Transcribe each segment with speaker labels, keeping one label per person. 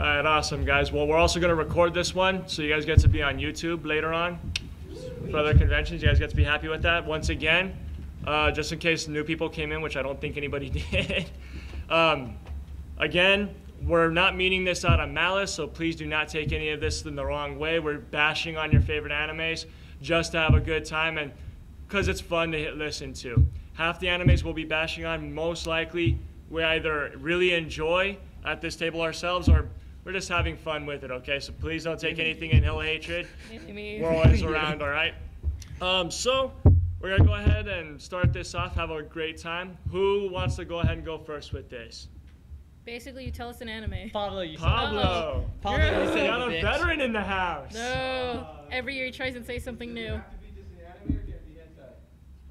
Speaker 1: Alright, awesome guys. Well, we're also gonna record this one, so you guys get to be on YouTube later on for other conventions. You guys get to be happy with that. Once again, just in case new people came in, which I don't think anybody did. Again, we're not meaning this out of malice, so please do not take any of this in the wrong way. We're bashing on your favorite animes just to have a good time and because it's fun to listen to. Half the animes we'll be bashing on, most likely we either really enjoy at this table ourselves or we're just having fun with it, okay? So please don't take anything in ill hatred. We're always around, all right? So we're gonna go ahead and start this off, have a great time. Who wants to go ahead and go first with this?
Speaker 2: Basically, you tell us an anime.
Speaker 3: Pablo, you said
Speaker 1: Pablo.
Speaker 3: Pablo, you said
Speaker 1: Got a veteran in the house.
Speaker 2: No. Every year he tries and say something new.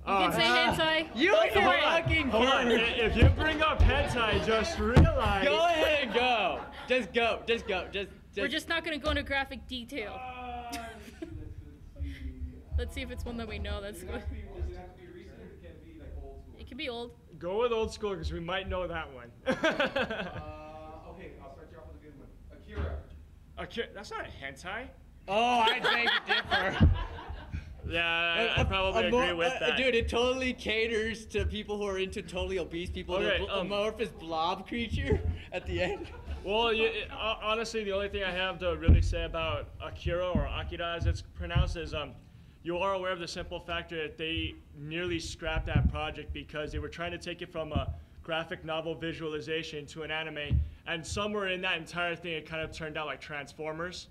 Speaker 1: Oh,
Speaker 2: You can say hentai.
Speaker 3: You fucking
Speaker 1: Hold on. If you bring up hentai, just realize.
Speaker 3: Go ahead and go. Just go. Just go.
Speaker 2: We're just not going to go into graphic detail. Let's see if it's one that we know. That's good. It can be old.
Speaker 1: Go with old school because we might know that one.
Speaker 4: Okay, I'll start you off with a good one.
Speaker 1: Akira, that's not a hentai.
Speaker 3: Oh, I beg to differ.
Speaker 1: Yeah, I probably agree with that.
Speaker 3: Dude, it totally caters to people who are into totally obese people.
Speaker 1: Okay,
Speaker 3: the amorphous blob creature at the end.
Speaker 1: Well, honestly, the only thing I have to really say about Akira or Akira as it's pronounced is you are aware of the simple fact that they nearly scrapped that project because they were trying to take it from a graphic novel visualization to an anime, and somewhere in that entire thing it kind of turned out like Transformers.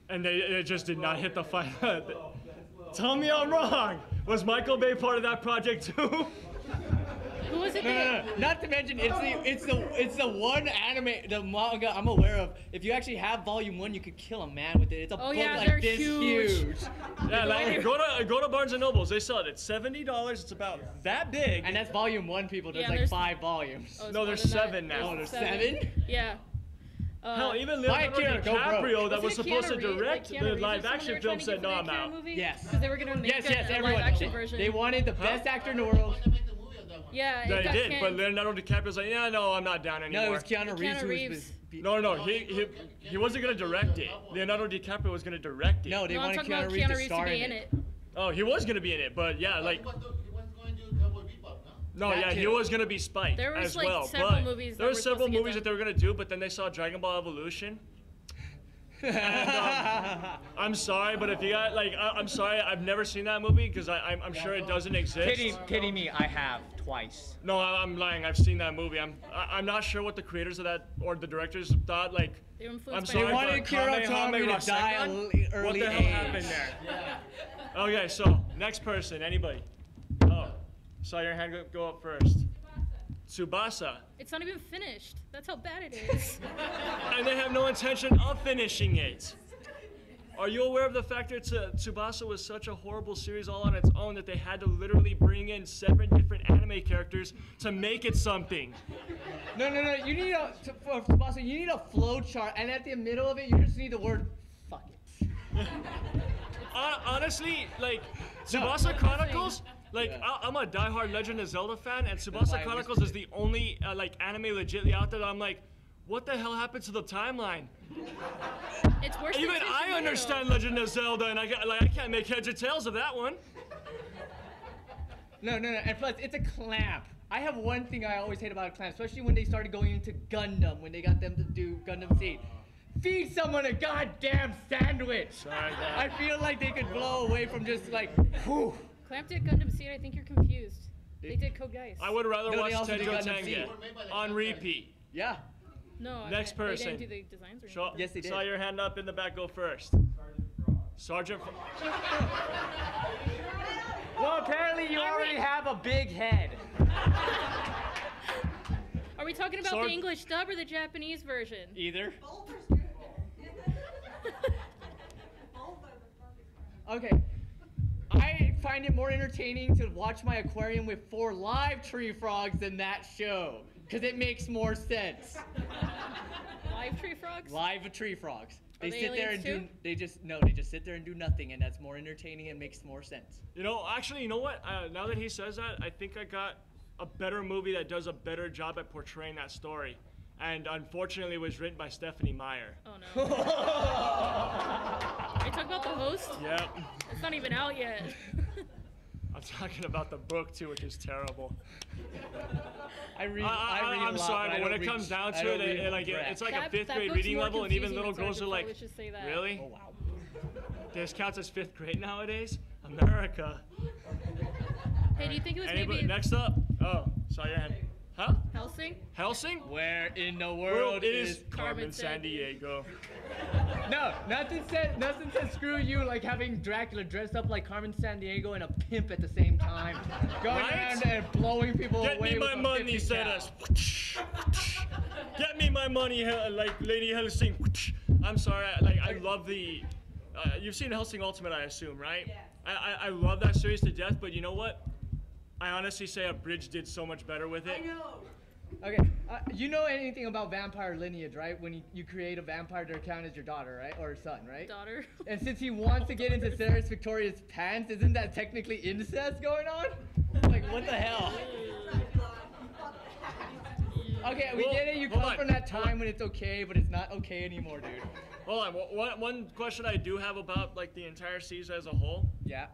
Speaker 1: And it just did not hit the final. Tell me I'm wrong. Was Michael Bay part of that project too?
Speaker 2: Who was it?
Speaker 3: No. Not to mention, it's the one anime, the manga I'm aware of. If you actually have volume 1, you could kill a man with it. It's a book like this huge.
Speaker 1: Yeah, like go to Barnes and Nobles. They sell it at $70. It's about that big.
Speaker 3: And that's volume 1, people. There's
Speaker 2: Yeah,
Speaker 3: like 5 volumes.
Speaker 2: Oh,
Speaker 1: no, there's 7 now.
Speaker 3: Oh, there's 7?
Speaker 2: Yeah.
Speaker 1: Hell, even Leonardo DiCaprio that was supposed to direct the
Speaker 2: Keanu
Speaker 1: live-action film said, no, I'm out.
Speaker 3: Yes.
Speaker 2: Because they were going to make a
Speaker 3: everyone.
Speaker 2: live-action version.
Speaker 3: They wanted the best actor in the world.
Speaker 2: Yeah,
Speaker 1: They did, but Leonardo DiCaprio's like, yeah, no, I'm not down anymore.
Speaker 3: No, it was Keanu Reeves who was...
Speaker 1: No, he wasn't going to direct it. Leonardo DiCaprio was going to direct it.
Speaker 3: No, they wanted
Speaker 2: I'm talking about
Speaker 3: Keanu Reeves to
Speaker 2: Reeves
Speaker 3: star
Speaker 2: to be
Speaker 3: in
Speaker 2: it.
Speaker 1: Oh, he was going to be in it, but yeah, like... No,
Speaker 3: That
Speaker 1: yeah,
Speaker 3: too.
Speaker 1: he was gonna be Spike
Speaker 2: There was
Speaker 1: as
Speaker 2: like
Speaker 1: well.
Speaker 2: several
Speaker 1: But
Speaker 2: movies.
Speaker 1: there were several movies that they were gonna do, but then they saw Dragon Ball Evolution. And, I'm sorry, but if you got like, I'm sorry, I've never seen that movie because I'm sure it doesn't exist.
Speaker 5: Kidding me, I have twice.
Speaker 1: No, I'm lying. I've seen that movie. I'm not sure what the creators of that or the directors thought. Like,
Speaker 2: They were
Speaker 1: I'm
Speaker 2: influenced
Speaker 1: sorry,
Speaker 3: They wanted
Speaker 1: but
Speaker 3: Kira Tommy to
Speaker 1: Rasengan?
Speaker 3: die early
Speaker 1: What the hell
Speaker 3: age.
Speaker 1: happened there? Okay, so next person, anybody? Oh, saw your hand go up first. Tsubasa.
Speaker 2: It's not even finished. That's how bad it is.
Speaker 1: And they have no intention of finishing it. Are you aware of the fact that Tsubasa was such a horrible series all on its own that they had to literally bring in 7 different anime characters to make it something?
Speaker 3: No. You need for Tsubasa, you need a flow chart, and at the middle of it, you just need the word "fuck it."
Speaker 1: Honestly, like Tsubasa Chronicles. Like, I'm a diehard Legend of Zelda fan, and Tsubasa Chronicles is the only like anime legitly out there that I'm like, what the hell happened to the timeline?
Speaker 2: It's worse.
Speaker 1: Even I understand Legend of Zelda, and I can't make heads or tails of that one.
Speaker 3: No, and plus, it's a clamp. I have one thing I always hate about a clamp, especially when they started going into Gundam, when they got them to do Gundam Seed. Feed someone a goddamn sandwich!
Speaker 1: Sorry,
Speaker 3: I feel like they could blow away from just like, whew.
Speaker 2: Clamp did Gundam Seed. I think you're confused. They did Code Geass.
Speaker 1: I would rather
Speaker 3: No,
Speaker 1: watch
Speaker 3: they also
Speaker 1: Tenjo
Speaker 3: did Gundam
Speaker 1: Tenge
Speaker 3: Seed.
Speaker 1: on repeat.
Speaker 3: Yeah.
Speaker 2: No.
Speaker 1: Next person.
Speaker 2: They didn't do the designs or anything.
Speaker 3: Yes, they did.
Speaker 1: Saw your hand up in the back. Go first. Sergeant Frost.
Speaker 5: Well, apparently you already have a big head.
Speaker 2: Are we talking about the English dub or the Japanese version?
Speaker 3: Either. Okay. I find it more entertaining to watch my aquarium with 4 live tree frogs than that show, because it makes more sense.
Speaker 2: Live tree frogs?
Speaker 3: Live tree frogs. They
Speaker 2: they
Speaker 3: sit there and
Speaker 2: aliens
Speaker 3: do. They just sit there and do nothing, and that's more entertaining and makes more sense.
Speaker 1: You know, actually, you know what? Now that he says that, I think I got a better movie that does a better job at portraying that story. and unfortunately was written by Stephanie Meyer.
Speaker 2: Oh no. Are you talking about the host?
Speaker 1: Yep.
Speaker 2: It's not even out yet.
Speaker 1: I'm talking about the book too, which is terrible.
Speaker 3: I read a
Speaker 1: I'm
Speaker 3: lot,
Speaker 1: sorry,
Speaker 3: but I
Speaker 1: but when
Speaker 3: don't
Speaker 1: it comes
Speaker 3: read-
Speaker 1: down
Speaker 3: I
Speaker 1: to
Speaker 3: don't
Speaker 1: it,
Speaker 3: read
Speaker 1: it's like a
Speaker 2: That-
Speaker 1: 5th
Speaker 2: that
Speaker 1: grade
Speaker 2: book's
Speaker 1: reading
Speaker 2: more
Speaker 1: level, and even
Speaker 2: confusing
Speaker 1: little
Speaker 2: than
Speaker 1: girls are
Speaker 2: Sergeant
Speaker 1: like,
Speaker 2: Let's just say that.
Speaker 1: really?
Speaker 3: Oh wow.
Speaker 1: This counts as 5th grade nowadays? America.
Speaker 2: Hey, do you think it was
Speaker 1: Anybody,
Speaker 2: maybe
Speaker 1: next up? Oh, saw your hand. Huh?
Speaker 2: Helsing?
Speaker 1: Helsing?
Speaker 3: Where in the
Speaker 1: World
Speaker 3: world
Speaker 1: is
Speaker 2: Carmen
Speaker 1: Carmen Sandiego.
Speaker 3: No, nothing says screw you like having Dracula dressed up like Carmen Sandiego and a pimp at the same time, going
Speaker 1: Right?
Speaker 3: around and blowing people
Speaker 1: Get
Speaker 3: away
Speaker 1: me
Speaker 3: with
Speaker 1: my
Speaker 3: a
Speaker 1: money,
Speaker 3: 50
Speaker 1: said
Speaker 3: cal.
Speaker 1: us. Get me my money, like Lady Helsing. I'm sorry, I love the. You've seen Helsing Ultimate, I assume, right?
Speaker 6: Yes.
Speaker 1: I love that series to death, but you know what? I honestly say Abridged did so much better with it.
Speaker 6: I know.
Speaker 3: Okay, you know anything about vampire lineage, right? When you create a vampire, they're counted as your daughter, right, or son, right?
Speaker 2: Daughter.
Speaker 3: And since he wants to get into Sarah Victoria's pants, isn't that technically incest going on? Like, what the hell? Okay, we
Speaker 1: Well,
Speaker 3: get it. You
Speaker 1: hold
Speaker 3: come
Speaker 1: on,
Speaker 3: from that
Speaker 1: hold
Speaker 3: time
Speaker 1: on.
Speaker 3: when it's okay, but it's not okay anymore, dude.
Speaker 1: Hold on, one question I do have about like the entire season as a whole.
Speaker 3: Yeah.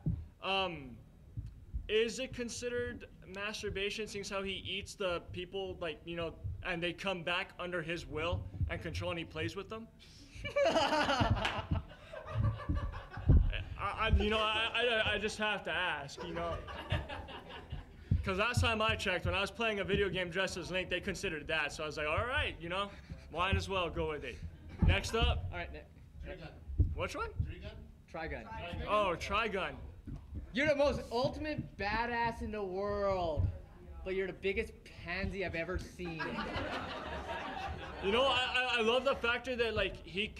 Speaker 1: Is it considered masturbation, seeing how he eats the people, like, you know, and they come back under his will and control, and he plays with them? I just have to ask, you know. Because last time I checked, when I was playing a video game dressed as Link, they considered that. So I was like, all right, you know, might as well go with it. Next up,
Speaker 3: All right,
Speaker 1: which one?
Speaker 3: Trigun.
Speaker 1: Oh, Trigun.
Speaker 3: You're the most ultimate badass in the world, but you're the biggest pansy I've ever seen.
Speaker 1: You know, I love the factor that like he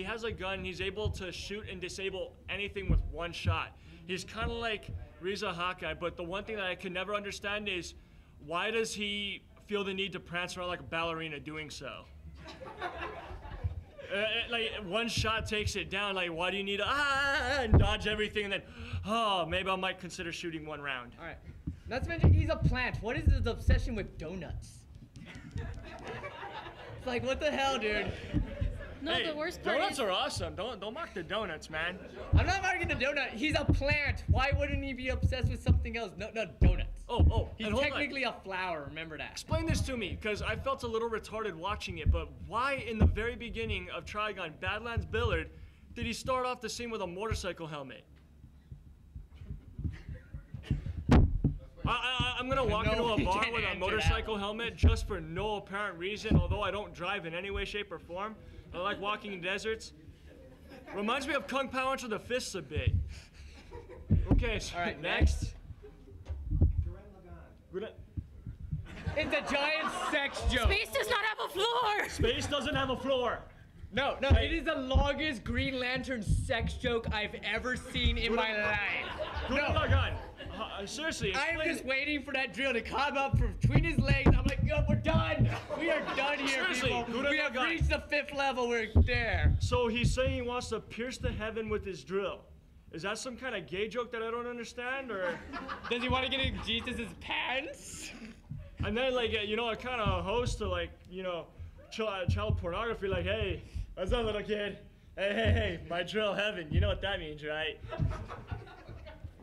Speaker 1: has a gun, he's able to shoot and disable anything with one shot. He's kind of like Riza Hawkeye, but the one thing that I can never understand is why does he feel the need to prance around like a ballerina doing so? Like one shot takes it down. Like, why do you need to and dodge everything and then, oh, maybe I might consider shooting one round.
Speaker 3: All right. Not to mention, he's a plant. What is his obsession with donuts? It's like, what the hell, dude?
Speaker 2: No,
Speaker 1: Hey,
Speaker 2: the worst part
Speaker 1: donuts
Speaker 2: is
Speaker 1: are awesome. Don't mock the donuts, man.
Speaker 3: I'm not marking the donut. He's a plant. Why wouldn't he be obsessed with something else? No, donuts.
Speaker 1: Oh,
Speaker 3: He's
Speaker 1: and hold on.
Speaker 3: technically a flower. Remember that.
Speaker 1: Explain this to me, because I felt a little retarded watching it, but why in the very beginning of Trigun, Badlands Billard, did he start off the scene with a motorcycle helmet? I'm gonna walk
Speaker 3: No,
Speaker 1: into a
Speaker 3: he
Speaker 1: bar
Speaker 3: didn't
Speaker 1: with a
Speaker 3: answer
Speaker 1: motorcycle
Speaker 3: that.
Speaker 1: helmet just for no apparent reason, although I don't drive in any way, shape, or form. I like walking in deserts. Reminds me of Kung Pao Enter the Fists a bit. Okay, so
Speaker 3: All right,
Speaker 1: next.
Speaker 3: It's a giant sex joke.
Speaker 2: Space does not have a floor.
Speaker 1: Space doesn't have a floor.
Speaker 3: No,
Speaker 1: Hey.
Speaker 3: it is the longest Green Lantern sex joke I've ever seen in my life.
Speaker 1: Gurren Lagann. Seriously,
Speaker 3: I'm
Speaker 1: explain
Speaker 3: just
Speaker 1: it.
Speaker 3: waiting for that drill to come up from between his legs. I'm like, yo, we're done. We are done here,
Speaker 1: Seriously,
Speaker 3: people.
Speaker 1: Gurren
Speaker 3: We have
Speaker 1: Lagann.
Speaker 3: reached the 5th level. We're there.
Speaker 1: So he's saying he wants to pierce the heaven with his drill. Is that some kind of gay joke that I don't understand, or?
Speaker 3: Does he want to get in Jesus' pants?
Speaker 1: And then like you know, I kind of host to like you know, child pornography. Like, hey, what's up, little kid? Hey, my drill heaven. You know what that means, right?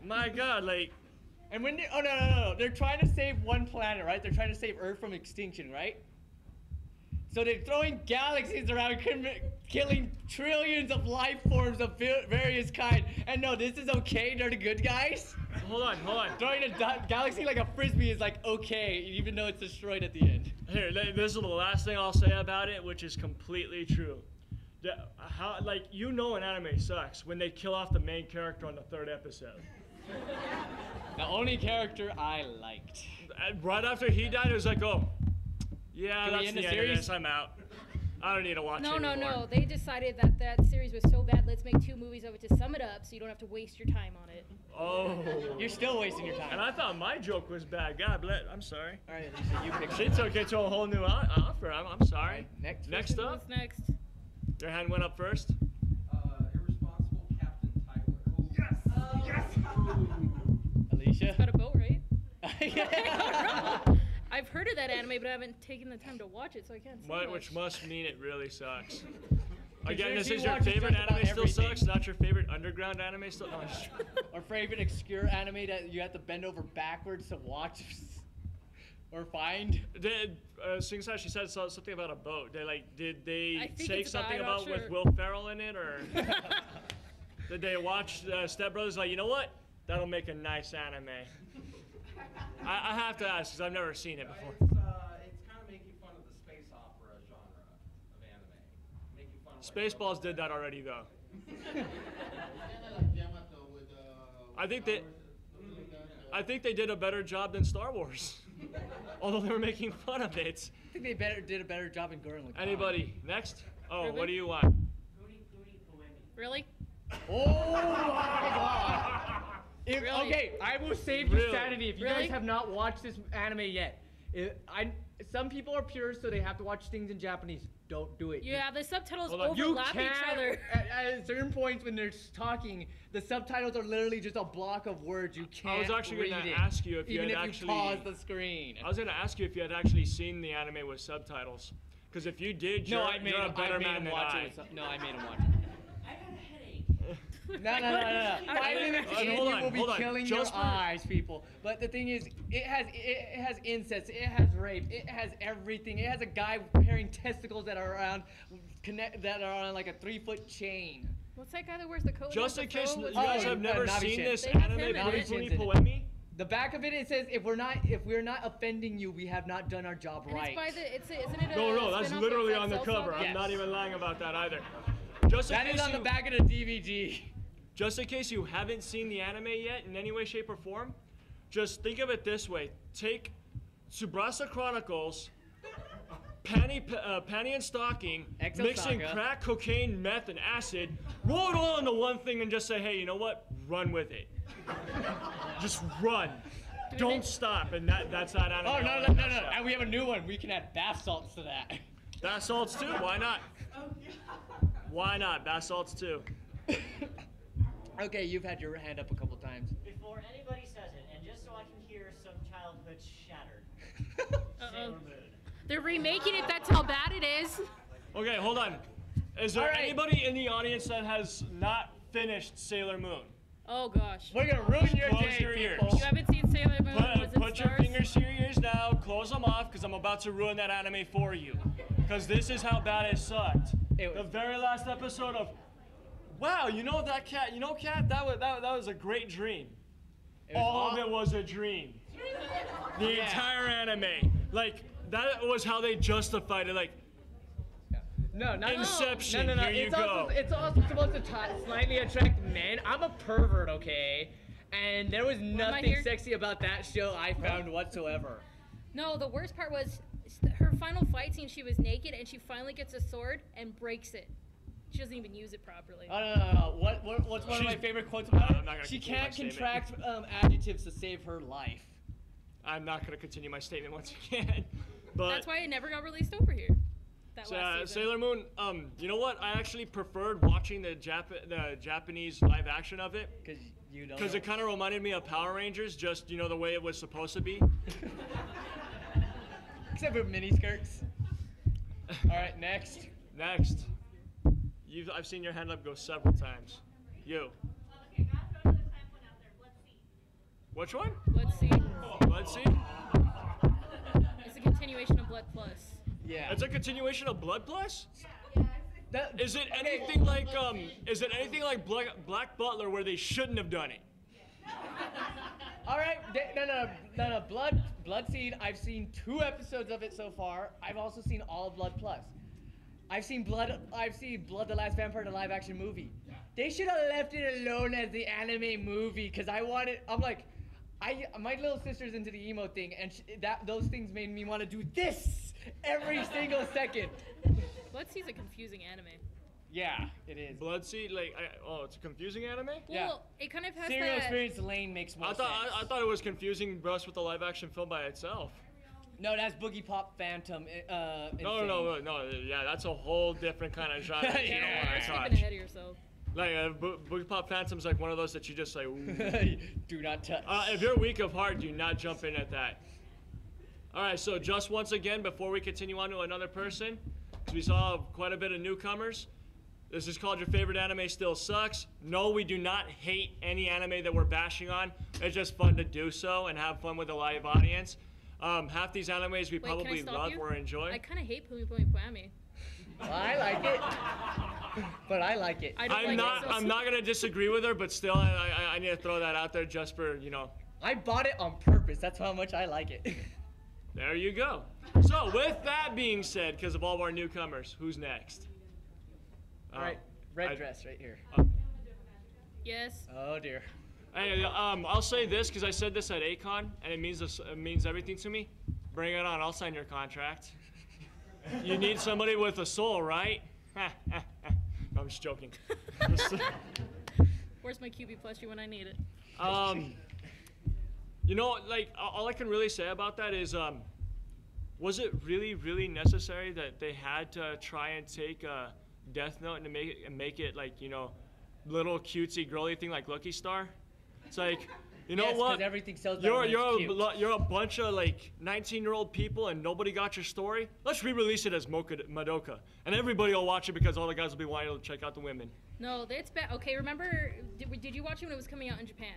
Speaker 1: My God, like.
Speaker 3: And when they, oh no, they're trying to save one planet, right? They're trying to save Earth from extinction, right? So they're throwing galaxies around, killing trillions of life forms of various kind. And no, this is okay. They're the good guys.
Speaker 1: Hold on.
Speaker 3: Throwing a galaxy like a frisbee is like okay, even though it's destroyed at the end.
Speaker 1: Here, this is the last thing I'll say about it, which is completely true. How, like, you know an anime sucks when they kill off the main character on the 3rd episode.
Speaker 3: The only character I liked.
Speaker 1: And right after he died, it was like, oh, yeah,
Speaker 3: Can we
Speaker 1: that's
Speaker 3: end
Speaker 1: the
Speaker 3: the
Speaker 1: end of
Speaker 3: series?
Speaker 1: this. I'm out. I don't need to watch it
Speaker 2: No.
Speaker 1: anymore.
Speaker 2: They decided that series was so bad. Let's make 2 movies of it to sum it up, so you don't have to waste your time on it.
Speaker 1: Oh.
Speaker 3: You're still wasting your
Speaker 1: And
Speaker 3: time.
Speaker 1: I thought my joke was bad. God bless. I'm sorry.
Speaker 3: All right, Alicia, you pick.
Speaker 1: She took it to a whole new offer. I'm sorry.
Speaker 3: Next
Speaker 1: Next up,
Speaker 2: What's next?
Speaker 1: your hand went up first.
Speaker 4: Irresponsible Captain Tyler.
Speaker 3: Alicia.
Speaker 2: Got a boat, right?
Speaker 3: Yeah.
Speaker 2: I I've heard of that anime, but I haven't taken the time to watch it, so I can't say much.
Speaker 1: Which must mean it really sucks.
Speaker 3: Considering
Speaker 1: Again, this
Speaker 3: she
Speaker 1: is your
Speaker 3: watches
Speaker 1: favorite
Speaker 3: just about
Speaker 1: anime still
Speaker 3: everything.
Speaker 1: sucks, not your favorite underground anime still. No, I'm just-
Speaker 3: Or favorite obscure anime that you have to bend over backwards to watch or find.
Speaker 1: Sing-Sai, she said something about a boat. Did
Speaker 2: I
Speaker 1: they
Speaker 2: think
Speaker 1: say
Speaker 2: it's
Speaker 1: something
Speaker 2: about,
Speaker 1: about
Speaker 2: I'm not
Speaker 1: with
Speaker 2: sure.
Speaker 1: Will Ferrell in it, or did they watch Step Brothers? Like, you know what? That'll make a nice anime. I have to ask because I've never seen it before.
Speaker 4: It's kind of making fun of the space opera genre of anime. Making fun of
Speaker 1: Spaceballs did that already, though. I think they did a better job than Star Wars, although they were making fun of it.
Speaker 3: I think they did a better job in Gurren Lagann.
Speaker 1: Anybody next? Oh,
Speaker 2: Ruben?
Speaker 1: what do you want?
Speaker 2: Really?
Speaker 3: Oh my god!
Speaker 2: Really?
Speaker 5: Okay, I will save
Speaker 1: Really?
Speaker 5: your sanity if you
Speaker 2: Really?
Speaker 5: guys have not watched this anime yet. Some people are purists, so they have to watch things in Japanese. Don't do it.
Speaker 2: Yeah, the subtitles
Speaker 1: Hold on.
Speaker 5: You
Speaker 2: overlap each
Speaker 5: can't.
Speaker 2: other.
Speaker 5: At certain points when they're talking, the subtitles are literally just a block of words. You can't.
Speaker 1: I was actually
Speaker 5: read
Speaker 1: gonna
Speaker 5: it,
Speaker 1: ask you if you
Speaker 5: even
Speaker 1: had
Speaker 5: if
Speaker 1: actually-
Speaker 5: you pause the screen.
Speaker 1: I was gonna ask you if you had actually seen the anime with subtitles, because if you did,
Speaker 3: No,
Speaker 1: you're,
Speaker 3: I made
Speaker 1: you're a
Speaker 3: him.
Speaker 1: better
Speaker 3: I made
Speaker 1: man
Speaker 3: him
Speaker 1: than
Speaker 3: watch
Speaker 1: I.
Speaker 3: it. No, I made him watch it. No. 5 minutes
Speaker 1: Hold
Speaker 3: in,
Speaker 1: on,
Speaker 3: you will be
Speaker 1: hold on.
Speaker 3: killing
Speaker 1: Just
Speaker 3: your
Speaker 1: for-
Speaker 3: eyes, people. But the thing is, it has incest, it has rape, it has everything. It has a guy carrying testicles that are around, that are on like a 3-foot chain.
Speaker 2: What's that guy that wears the coat?
Speaker 1: Just
Speaker 2: and
Speaker 1: in
Speaker 2: has the
Speaker 1: case
Speaker 2: phone
Speaker 1: you
Speaker 2: with
Speaker 1: guys
Speaker 2: the-
Speaker 1: have never
Speaker 3: Navi
Speaker 1: seen
Speaker 3: Shin.
Speaker 1: this
Speaker 2: They have
Speaker 1: anime,
Speaker 2: him in
Speaker 1: Puni
Speaker 2: it.
Speaker 1: Puni
Speaker 3: Navi Shin's in it.
Speaker 1: Poemi,
Speaker 3: The back of it, it says, if we're not offending you, we have not done our job
Speaker 2: And
Speaker 3: right.
Speaker 2: it's by the, isn't it a
Speaker 1: no, that's
Speaker 2: spin-off
Speaker 1: literally
Speaker 2: of
Speaker 1: on the
Speaker 2: that Cell
Speaker 1: cover.
Speaker 2: Saga?
Speaker 1: I'm
Speaker 3: Yes.
Speaker 1: not even lying about that either. Just in
Speaker 3: That is
Speaker 1: case
Speaker 3: on the
Speaker 1: you-
Speaker 3: back of the DVD.
Speaker 1: Just in case you haven't seen the anime yet in any way, shape, or form, just think of it this way. Take Tsubasa Chronicles, Panty and Stocking,
Speaker 3: Exo
Speaker 1: mixing
Speaker 3: Saga.
Speaker 1: crack, cocaine, meth, and acid, roll it all into one thing and just say, hey, you know what? Run with it. Just run. Don't stop. And that's that anime.
Speaker 3: Oh, no. And we have a new one. We can add bath salts to that.
Speaker 1: Bath salts too. Why not? Why not? Bath salts too.
Speaker 3: Okay, you've had your hand up a couple times.
Speaker 6: Before anybody says it, and just so I can hear some childhood shattered.
Speaker 2: Uh-oh. They're remaking it. That's how bad it is.
Speaker 1: Okay, hold on. Is there
Speaker 3: All right.
Speaker 1: anybody in the audience that has not finished Sailor Moon?
Speaker 2: Oh gosh.
Speaker 3: We're gonna ruin your
Speaker 1: Close
Speaker 3: day,
Speaker 1: your ears.
Speaker 3: people.
Speaker 2: You haven't seen Sailor Moon? Was it
Speaker 1: Put your
Speaker 2: Stars?
Speaker 1: fingers to your ears now. Close them off, because I'm about to ruin that anime for you. Because this is how bad it sucked.
Speaker 3: It was-
Speaker 1: The very last episode of, wow, you know that cat? You know, cat? That was a great dream. All of it was a dream. The entire anime, like that was how they justified it. Like,
Speaker 5: No, not
Speaker 1: Inception,
Speaker 5: No.
Speaker 1: here you go.
Speaker 5: It's also supposed to slightly attract men. I'm a pervert, okay? And there was
Speaker 2: I
Speaker 5: nothing
Speaker 2: here?
Speaker 5: sexy about that show I found whatsoever.
Speaker 2: No, the worst part was her final fight scene. She was naked and she finally gets a sword and breaks it. She doesn't even use it properly.
Speaker 3: No. What's one of my
Speaker 1: She's-
Speaker 3: favorite quotes about
Speaker 1: I'm not
Speaker 3: it?
Speaker 1: gonna
Speaker 3: She
Speaker 1: continue my
Speaker 3: can't
Speaker 1: statement.
Speaker 3: contract adjectives to save her life.
Speaker 1: I'm not gonna continue my statement once again. But
Speaker 2: That's why it never got released over here. That last season.
Speaker 1: Sailor Moon. You know what? I actually preferred watching the Japanese live action of it.
Speaker 3: Because you don't
Speaker 1: Because
Speaker 3: know.
Speaker 1: it kind of reminded me of Power Rangers, just, the way it was supposed to be.
Speaker 3: Except for miniskirts. Alright, next.
Speaker 1: Next. I've seen your hand up go several times. You.
Speaker 7: Okay, gotta throw another time one out there. Let's see.
Speaker 1: Which one?
Speaker 2: Let's see.
Speaker 1: Let's see.
Speaker 2: It's a continuation of Blood Plus.
Speaker 3: Yeah.
Speaker 1: It's a continuation of Blood Plus?
Speaker 3: That-
Speaker 1: Is it anything like, Black Butler where they shouldn't have done it?
Speaker 3: Alright, no. Blood Seed, I've seen 2 episodes of it so far. I've also seen all of Blood Plus. I've seen Blood the Last Vampire, the live action movie. They should have left it alone as the anime movie, because my little sister's into the emo thing, and those things made me want to do this every single second.
Speaker 2: Blood Seed's a confusing anime.
Speaker 3: Yeah, it is.
Speaker 1: Bloodseed, it's a confusing anime?
Speaker 3: Yeah.
Speaker 2: Well, it kind of has
Speaker 3: Serial
Speaker 2: that.
Speaker 3: Experience Lane makes more
Speaker 1: I
Speaker 3: sense.
Speaker 1: thought it was confusing just with the live action film by itself.
Speaker 3: No, that's Boogie Pop Phantom.
Speaker 1: No, yeah, that's a whole different kind of genre that you don't
Speaker 3: Yeah.
Speaker 1: want
Speaker 2: You're
Speaker 1: to
Speaker 2: skipping
Speaker 1: touch.
Speaker 2: ahead of yourself.
Speaker 1: Like, Boogie Pop Phantom's like one of those that you just like, ooh.
Speaker 3: Do not touch.
Speaker 1: If you're weak of heart, do not jump in at that. All right, so just once again, before we continue on to another person, because we saw quite a bit of newcomers, this is called Your Favorite Anime Still Sucks. No, we do not hate any anime that we're bashing on. It's just fun to do so and have fun with a live audience. Half these animes we
Speaker 2: Wait, can I
Speaker 1: probably
Speaker 2: stop
Speaker 1: love
Speaker 2: you?
Speaker 1: or enjoy.
Speaker 2: I kind of hate Pumi Pumi Pwami.
Speaker 5: Well, I like it. But I like it.
Speaker 2: I don't
Speaker 1: I'm
Speaker 2: like
Speaker 1: not.
Speaker 2: it. So
Speaker 1: I'm not gonna disagree with her, but still, I need to throw that out there just for
Speaker 5: I bought it on purpose. That's how much I like it.
Speaker 1: There you go. So with that being said, because of all of our newcomers, who's next?
Speaker 5: All right, red
Speaker 1: I-
Speaker 5: dress right here.
Speaker 2: Yes.
Speaker 5: Oh dear.
Speaker 1: Hey, I'll say this because I said this at Akon, and it means everything to me. Bring it on. I'll sign your contract. You need somebody with a soul, right? No, I'm just joking.
Speaker 2: Where's my QB plus you when I need it?
Speaker 1: Like all I can really say about that is, was it really, really necessary that they had to try and take a Death Note and make it like little cutesy girly thing like Lucky Star? It's like, you know
Speaker 5: Yes,
Speaker 1: what?
Speaker 5: 'cause everything sells
Speaker 1: You're
Speaker 5: better when it's cute.
Speaker 1: you're a bunch of like 19-year-old people and nobody got your story. Let's re-release it as Madoka, and everybody will watch it because all the guys will be wanting to check out the women.
Speaker 2: No, that's bad. Okay, remember? Did you watch it when it was coming out in Japan?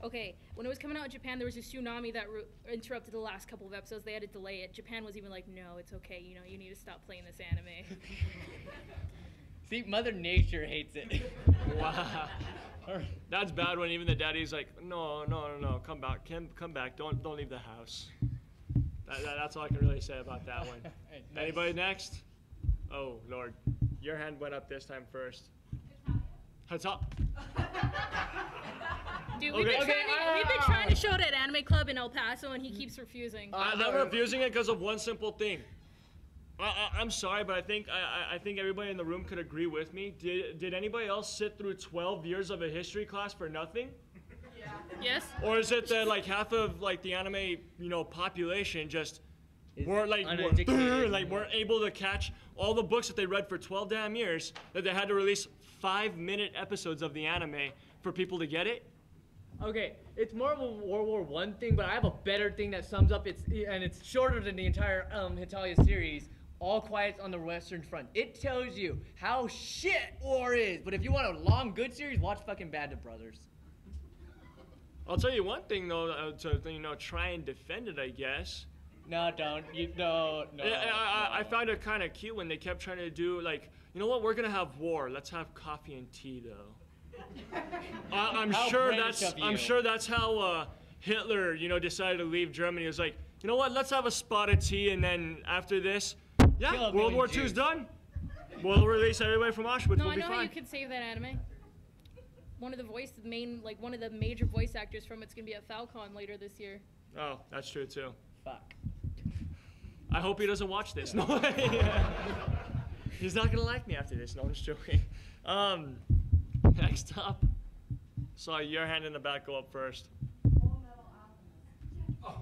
Speaker 2: Okay, when it was coming out in Japan, there was a tsunami that interrupted the last couple of episodes. They had to delay it. Japan was even like, no, it's okay. You need to stop playing this anime.
Speaker 5: See, Mother Nature hates it.
Speaker 1: Wow. That's bad when even the daddy's like, no, come back, come back, don't leave the house. That's all I can really say about that one.
Speaker 5: Hey,
Speaker 1: Anybody next? Oh Lord, your hand went up this time first. Hata.
Speaker 2: Dude, we've
Speaker 1: Okay.
Speaker 2: been trying to show it at Anime Club in El Paso, and he keeps refusing.
Speaker 1: I'm refusing it because of one simple thing. I'm sorry, but I think everybody in the room could agree with me. Did anybody else sit through 12 years of a history class for nothing?
Speaker 2: Yes.
Speaker 1: Or is it that like half of like the anime population just weren't weren't able to catch all the books that they read for 12 damn years, that they had to release 5-minute episodes of the anime for people to get it?
Speaker 5: Okay, it's more of a World War I thing, but I have a better thing that sums up it's shorter than the entire Hitalia series. All Quiet on the Western Front. It tells you how shit war is. But if you want a long, good series, watch fucking Band of Brothers.
Speaker 1: I'll tell you one thing though, to try and defend it, I guess.
Speaker 5: No, don't. No.
Speaker 1: I found it kind of cute when they kept trying to do like, you know what, we're gonna have war. Let's have coffee and tea though. I'm
Speaker 5: How
Speaker 1: sure
Speaker 5: British of you.
Speaker 1: that's how Hitler, decided to leave Germany. He was like, you know what, let's have a spot of tea, and then after this,
Speaker 5: Kill a
Speaker 1: World
Speaker 5: million
Speaker 1: War
Speaker 5: Jews.
Speaker 1: II's done. We'll release everybody from Auschwitz.
Speaker 2: No,
Speaker 1: We'll
Speaker 2: I
Speaker 1: be
Speaker 2: know how
Speaker 1: fine.
Speaker 2: you could save that anime. One of the major voice actors from it's gonna be at Falcon later this year.
Speaker 1: Oh, that's true too.
Speaker 5: Fuck.
Speaker 1: I hope he doesn't watch this. No way. He's not gonna like me after this. No, I'm just joking. Next up, saw your hand in the back go up first.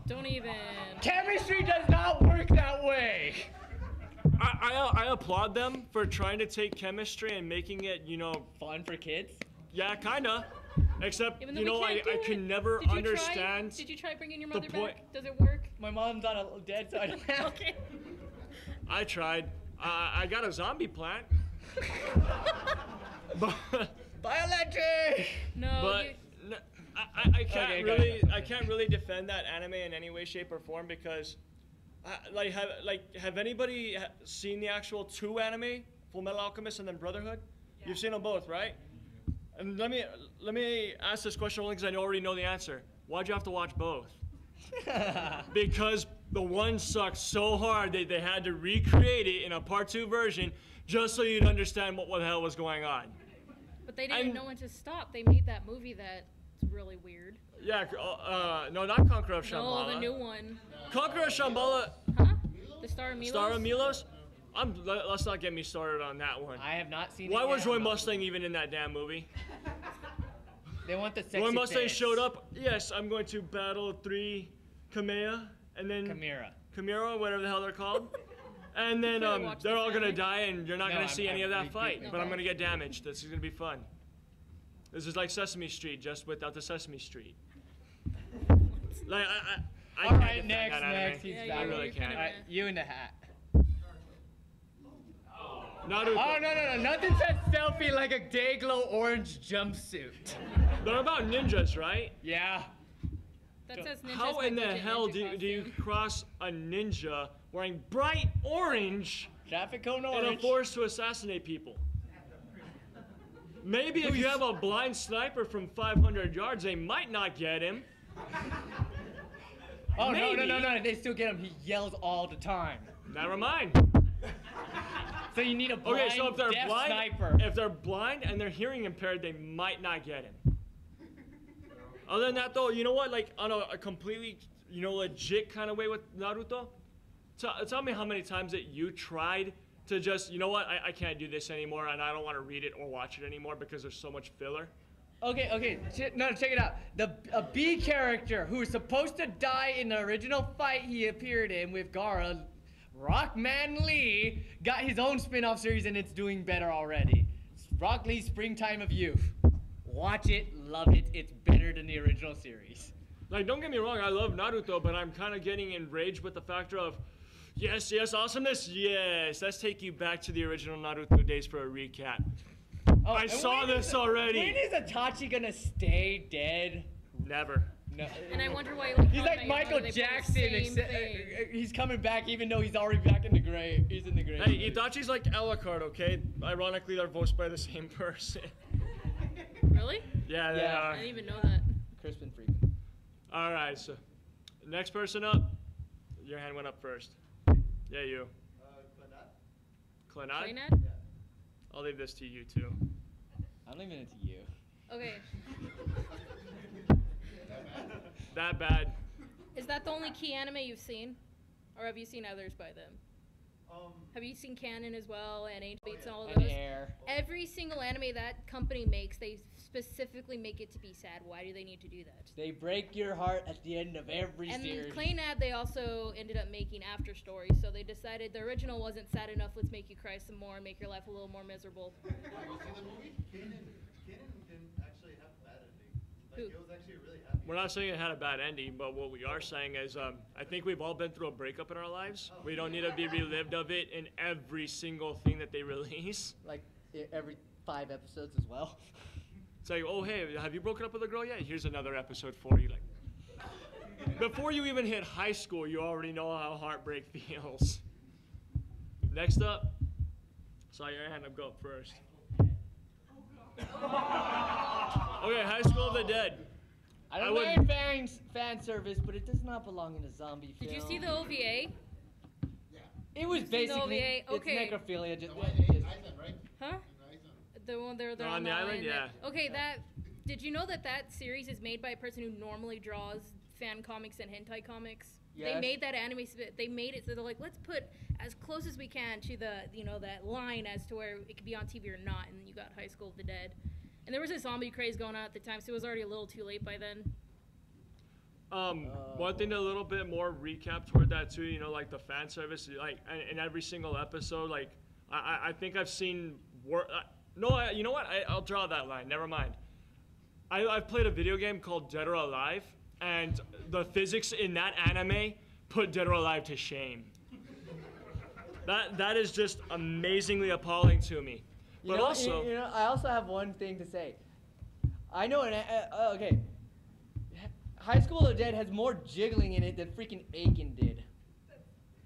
Speaker 2: Don't even.
Speaker 5: Chemistry does not work that way.
Speaker 1: I applaud them for trying to take chemistry and making it,
Speaker 5: Fun for kids.
Speaker 1: yeah, kinda. Except,
Speaker 2: Even though we can't do
Speaker 1: I can
Speaker 2: it.
Speaker 1: never
Speaker 2: Did you
Speaker 1: understand.
Speaker 2: Did you try bringing your
Speaker 1: the
Speaker 2: mother
Speaker 1: point-
Speaker 2: back? Does it work?
Speaker 5: My mom's dead, so I don't have.
Speaker 2: Okay.
Speaker 1: I tried. I got a zombie plant. but
Speaker 5: Bioelectric.
Speaker 2: No.
Speaker 1: but
Speaker 2: you,
Speaker 1: n- I can't
Speaker 5: Okay,
Speaker 1: really
Speaker 5: go.
Speaker 1: I can't really defend that anime in any way, shape, or form because, have anybody seen the actual 2 anime, Full Metal Alchemist and then Brotherhood? You've seen them both, right? And let me ask this question only because I already know the answer. Why'd you have to watch both? Because the one sucked so hard they had to recreate it in a part 2 version just so you'd understand what the hell was going on.
Speaker 2: but they didn't
Speaker 1: I'm-
Speaker 2: know when to stop. They made that movie that's really weird.
Speaker 1: Yeah, no, not Conqueror of
Speaker 2: No,
Speaker 1: Shambhala.
Speaker 2: the new one.
Speaker 1: Conqueror of Shambhala,
Speaker 2: Huh? The Star of Milos?
Speaker 1: Star of Milos? Let's not get me started on that one.
Speaker 5: I have not seen
Speaker 1: Why
Speaker 5: it
Speaker 1: was
Speaker 5: yet.
Speaker 1: Roy Mustang even in that damn movie?
Speaker 5: They want the sexy
Speaker 1: Roy Mustang
Speaker 5: tits.
Speaker 1: showed up. Yes, I'm going to battle 3 Kamea, and then Chimera, whatever the hell they're called. And then
Speaker 2: Could've watched
Speaker 1: they're
Speaker 2: this
Speaker 1: all gonna
Speaker 2: anime.
Speaker 1: die, and you're not
Speaker 5: No,
Speaker 1: gonna
Speaker 5: I'm-
Speaker 1: see any of
Speaker 5: I'm
Speaker 1: that fight.
Speaker 5: repeating.
Speaker 1: But I'm gonna get damaged. This is gonna be fun. This is like Sesame Street, just without the Sesame Street. Like I
Speaker 3: All
Speaker 1: can't
Speaker 3: right,
Speaker 1: defend
Speaker 3: next,
Speaker 1: that anime.
Speaker 3: next. He's
Speaker 2: Yeah,
Speaker 3: back.
Speaker 1: I really
Speaker 2: you're
Speaker 1: can't.
Speaker 2: kinda-
Speaker 3: All right, you in the hat.
Speaker 1: Naruto.
Speaker 3: Oh, no. Nothing says selfie like a day-glow orange jumpsuit.
Speaker 1: They're about ninjas, right?
Speaker 3: Yeah.
Speaker 2: That says ninjas.
Speaker 1: How
Speaker 2: my
Speaker 1: in the
Speaker 2: budget
Speaker 1: hell
Speaker 2: ninja
Speaker 1: do you
Speaker 2: costume.
Speaker 1: cross a ninja wearing bright orange
Speaker 3: Traffic cone
Speaker 1: in a
Speaker 3: orange.
Speaker 1: forest to assassinate people? Maybe if you have a blind sniper from 500 yards, they might not get him.
Speaker 3: Oh,
Speaker 1: Maybe.
Speaker 3: no. They still get him. He yells all the time.
Speaker 1: Never mind.
Speaker 3: So you need a blind,
Speaker 1: Okay, so if they're
Speaker 3: deaf
Speaker 1: blind,
Speaker 3: sniper.
Speaker 1: if they're blind and they're hearing impaired, they might not get him. Other than that, though, you know what? Like on a completely, legit kind of way with Naruto. Tell me how many times that you tried to just, you know what? I can't do this anymore, and I don't want to read it or watch it anymore because there's so much filler.
Speaker 3: Okay. Check it out. A B character who is supposed to die in the original fight he appeared in with Gaara, Rockman Lee, got his own spin-off series and it's doing better already. It's Rock Lee's Springtime of Youth. Watch it, love it. It's better than the original series.
Speaker 1: Like, don't get me wrong, I love Naruto, but I'm kind of getting enraged with the factor of, yes, awesomeness, yes. Let's take you back to the original Naruto days for a recap.
Speaker 3: Oh,
Speaker 1: I
Speaker 3: and
Speaker 1: saw
Speaker 3: when
Speaker 1: this
Speaker 3: is-
Speaker 1: already.
Speaker 3: When is Itachi gonna stay dead?
Speaker 1: Never.
Speaker 3: No.
Speaker 2: And I wonder why. Like,
Speaker 3: He's
Speaker 2: How I
Speaker 3: like
Speaker 2: Met Your
Speaker 3: Michael
Speaker 2: Mother, they put the
Speaker 3: Jackson,
Speaker 2: same
Speaker 3: except
Speaker 2: thing.
Speaker 3: he's coming back even though he's already back in the grave. He's in the grave.
Speaker 1: Hey, Itachi's like Alucard, okay? Ironically, they're voiced by the same person.
Speaker 2: Really?
Speaker 1: Yeah, they
Speaker 3: Yeah.
Speaker 1: are.
Speaker 2: I didn't even know that.
Speaker 3: Crispin Freeman.
Speaker 1: All right, so next person up. Your hand went up first. Yeah, you. Clenad?
Speaker 2: Playnad?
Speaker 1: I'll leave this to you too.
Speaker 3: I'm leaving it to you.
Speaker 2: Okay.
Speaker 1: That bad.
Speaker 2: Is that the only key anime you've seen, or have you seen others by them? Have you seen Canon as well and Angel Beats and all of
Speaker 3: And
Speaker 2: those?
Speaker 3: Air.
Speaker 2: Every single anime that company makes, they specifically make it to be sad. Why do they need to do that?
Speaker 3: They break your heart at the end of every
Speaker 2: And
Speaker 3: series.
Speaker 2: Claynad, they also ended up making after stories, so they decided the original wasn't sad enough. Let's make you cry some more and make your life a little more miserable.
Speaker 8: Have you seen the movie? Kanan didn't actually have a bad ending. Like,
Speaker 2: Who?
Speaker 8: it was actually really happy.
Speaker 1: We're not saying it had a bad ending, but what we are saying is I think we've all been through a breakup in our lives. We don't need to be relived of it in every single thing that they release.
Speaker 3: Like every 5 episodes as well.
Speaker 1: It's like, oh, hey, have you broken up with a girl yet? Here's another episode for you. Like, before you even hit high school, you already know how heartbreak feels. Next up, saw your hand up, go up first. Okay, High School of the Dead.
Speaker 3: I
Speaker 1: I
Speaker 3: don't
Speaker 1: would-
Speaker 3: mind fan service, but it does not belong in a zombie film.
Speaker 2: Did you see the OVA?
Speaker 3: It was
Speaker 2: seen the
Speaker 3: basically
Speaker 2: OVA? Okay.
Speaker 3: it's necrophilia. Just,
Speaker 8: The one in Iceland, right?
Speaker 2: Huh?
Speaker 8: In Iceland.
Speaker 2: The one they're
Speaker 1: On the island, yeah.
Speaker 2: Okay, did you know that series is made by a person who normally draws fan comics and hentai comics? They
Speaker 3: Yes.
Speaker 2: made that anime. They made it so they're like, let's put as close as we can to the that line as to where it could be on TV or not. And then you got High School of the Dead, and there was a zombie craze going on at the time, so it was already a little too late by then.
Speaker 1: One thing a little bit more recap toward that too, like the fan service, like in every single episode, like I think I've seen you know what? I'll draw that line. Never mind. I've played a video game called Dead or Alive, and the physics in that anime put Dead or Alive to shame. That is just amazingly appalling to me.
Speaker 3: You
Speaker 1: But
Speaker 3: know,
Speaker 1: also,
Speaker 3: I also have one thing to say. I know okay. High School of the Dead has more jiggling in it than freaking Aiken did.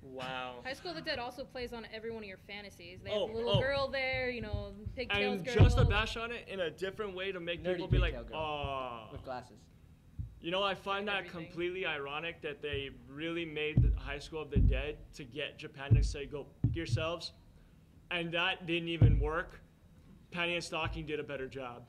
Speaker 1: wow.
Speaker 2: High School of the Dead also plays on every one of your fantasies. They
Speaker 1: Oh,
Speaker 2: have a little
Speaker 1: oh.
Speaker 2: girl there, pigtails
Speaker 1: And
Speaker 2: girl.
Speaker 1: just to bash on it in a different way to make
Speaker 3: Nerdy
Speaker 1: people be like,
Speaker 3: pigtail girl.
Speaker 1: oh.
Speaker 3: With glasses.
Speaker 1: I find that
Speaker 2: Everything.
Speaker 1: completely ironic that they really made the High School of the Dead to get Japan to say, go f yourselves. And that didn't even work. Penny and Stocking did a better job.